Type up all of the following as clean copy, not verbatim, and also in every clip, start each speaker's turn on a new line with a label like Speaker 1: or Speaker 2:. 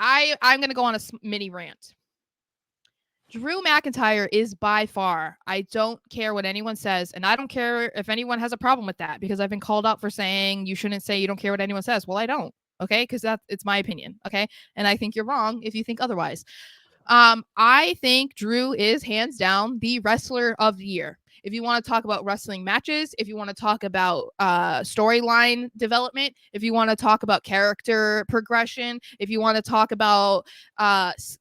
Speaker 1: I'm going to go on a mini rant. Drew McIntyre is by far, I don't care what anyone says, and I don't care if anyone has a problem with that, because I've been called out for saying you shouldn't say you don't care what anyone says. Well, I don't, okay? Because it's my opinion, okay? And I think you're wrong if you think otherwise. I think Drew is hands down the wrestler of the year. If you want to talk about wrestling matches, if you want to talk about storyline development, if you want to talk about character progression, if you want to talk about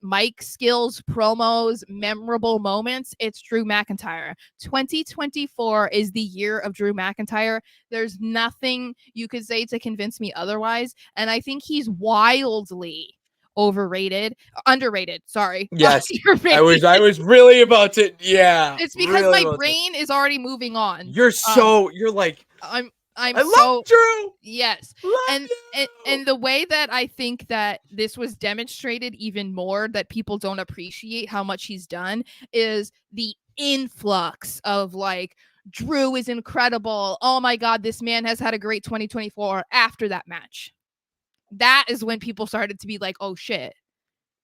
Speaker 1: mic skills, promos, memorable moments, it's Drew McIntyre. 2024 is the year of Drew McIntyre. There's nothing you could say to convince me otherwise. And I think he's wildly underrated. Sorry.
Speaker 2: Yes. I was really about to. Yeah.
Speaker 1: It's because
Speaker 2: really
Speaker 1: my brain is already moving on.
Speaker 2: You're like,
Speaker 1: I
Speaker 2: love Drew.
Speaker 1: Yes. And the way that I think that this was demonstrated even more, that people don't appreciate how much he's done, is the influx of like, Drew is incredible. Oh my God, this man has had a great 2024 after that match. That is when people started to be like, oh shit,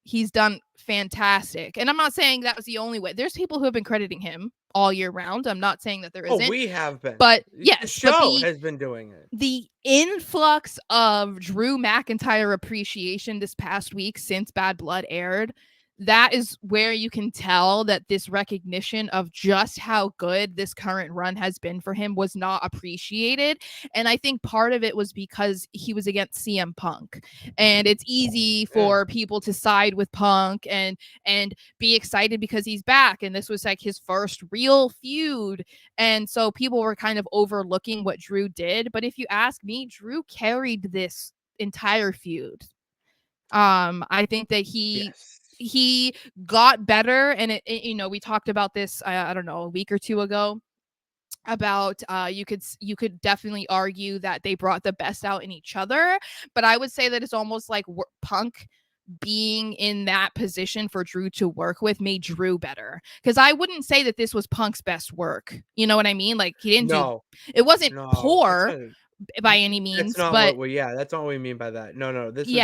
Speaker 1: he's done fantastic. And I'm not saying that was the only way. There's people who have been crediting him all year round. I'm not saying that there isn't.
Speaker 2: Oh, we have been.
Speaker 1: But yes,
Speaker 2: the show has been doing it.
Speaker 1: The influx of Drew McIntyre appreciation this past week since Bad Blood aired, that is where you can tell that this recognition of just how good this current run has been for him was not appreciated. And I think part of it was because he was against CM Punk, and it's easy for people to side with Punk and be excited because he's back. And this was like his first real feud. And so people were kind of overlooking what Drew did. But if you ask me, Drew carried this entire feud. I think that he got better, and we talked about this I don't know, a week or two ago, about you could definitely argue that they brought the best out in each other, but I would say that it's almost like Punk being in that position for Drew to work with made Drew better, because I wouldn't say that this was Punk's best work. You know what I mean? Like, he didn't it wasn't poor by any means.
Speaker 2: That's not
Speaker 1: but
Speaker 2: that's not what we mean by that. No, this was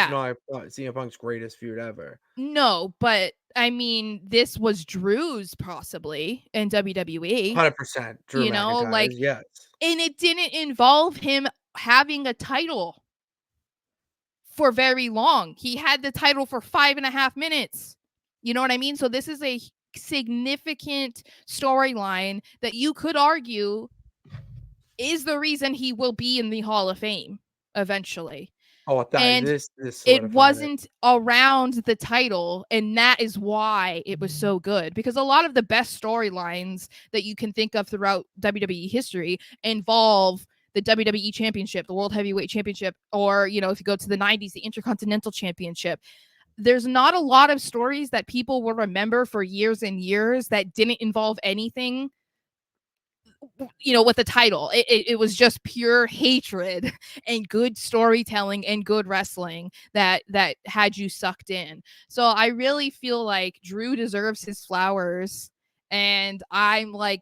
Speaker 2: not CM Punk's greatest feud ever.
Speaker 1: No, but I mean, this was Drew's possibly in WWE.
Speaker 2: 100%. Drew McIntyre,
Speaker 1: like,
Speaker 2: yes.
Speaker 1: And it didn't involve him having a title for very long. He had the title for 5.5 minutes. You know what I mean? So this is a significant storyline that you could argue is the reason he will be in the Hall of Fame eventually.
Speaker 2: Oh, this
Speaker 1: it wasn't around the title, and that is why it was so good, because a lot of the best storylines that you can think of throughout WWE history involve the WWE Championship, the World Heavyweight Championship, or, if you go to the 90s, the Intercontinental Championship. There's not a lot of stories that people will remember for years and years that didn't involve anything with the title. It was just pure hatred and good storytelling and good wrestling that had you sucked in. So I really feel like Drew deserves his flowers, and I'm like,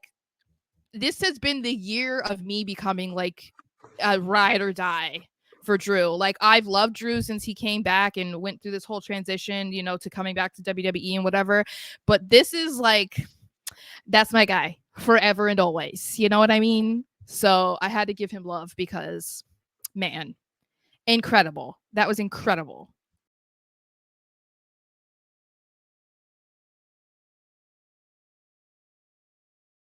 Speaker 1: this has been the year of me becoming like a ride or die for Drew. Like, I've loved Drew since he came back and went through this whole transition, to coming back to WWE and whatever. But this is like, that's my guy forever and always. You know what I mean? So I had to give him love because, man, incredible. That was incredible.